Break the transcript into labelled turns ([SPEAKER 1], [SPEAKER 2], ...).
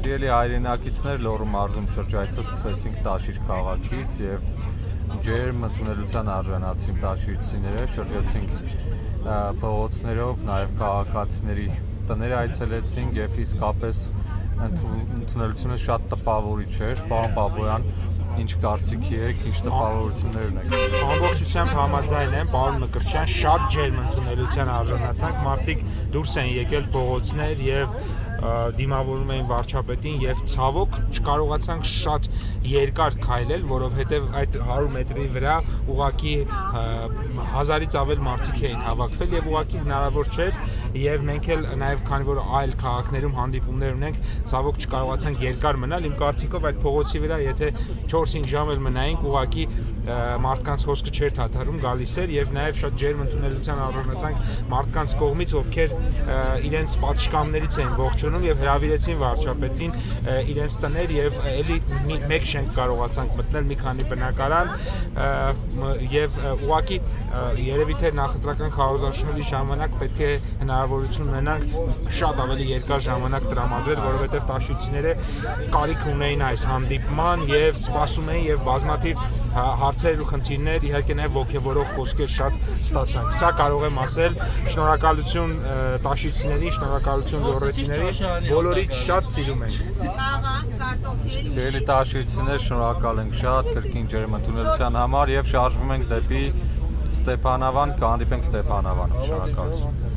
[SPEAKER 1] Սիրելի հայրենակիցներ, Լոռու մարզում շրջայցը սկսեցինք Տաշիր քաղաքից եւ ջերմ ընդունելության արժանացրին տաշիրցիները, շրջեցինք փողոցներով, նաեւ քաղաքացիների տները այցելեցինք եւ իսկապես ընդունելությունը շատ տպավորիչ էր։ Պարոն Բաբոյան, ինչ կարծիքի եք, ինչ տպավորություններ ունեք։
[SPEAKER 2] Ամբողջությամբ համաձայն եմ, պարոն Մկրտչյան, շատ ջերմ ընդունելության արժանացանք, մարդիկ դուրս են եկել փողոցներ եւ դիմավորում էին վարչապետին եւ ցավոք չկարողացանք շատ երկար քայլել, որովհետեւ այդ 100 մետրի վրա ուղակի 1000-ից ավել մարդիկ էին հավաքվել եւ ուղակի հնարավոր չէր եւ մենք էլ նաեւ քանի որ այլ քաղաքներում հանդիպումներ ունենք, ցավոք չկարողացանք երկար մնալ։ Իմ կարծիքով այդ փողոցի վրա եթե 4-5 ժամ էլ մնայինք, ուղակի մարդկանց հոսքը չէր թաթարում գալիս էր եւ նաեւ շատ ջերմ ընդունելության արժանացանք մարդկանց կողմից, ովքեր իրենց պատշգամներից էին ողջունում եւ հրավիրեցին վարչապետին իրենց տներ եւ էլի մեկ շենք կարողացանք մտնել, մի քանի բնակարան եւ ուղակի երևի թե նախընտրական քարոզարշավի ժամանակ պետք է հնարավորություն ունենանք շատ ավելի երկար ժամանակ տրամադրել, որովհետեւ տաշույցիները կարիք ունեին այս հանդիպման եւ սպասում էին եւ բազմաթիվ հարցեր ու խնդիրներ, իհարկե նաև ոգևորող խոսքեր շատ ստացանք։ Սա կարող եմ ասել, շնորհակալություն տաշույցիներին, շնորհակալություն լոռեցիներին, բոլորիդ շատ սիրում ենք։
[SPEAKER 1] Սիրելի տաշույցիներ, շնորհակալ ենք շատ կրկին ջերմ ընդունելության համար եւ շարժվում ենք դեպի Ստեփանավան, կհանդիպենք Ստեփանավանում։ Շնորհակալություն։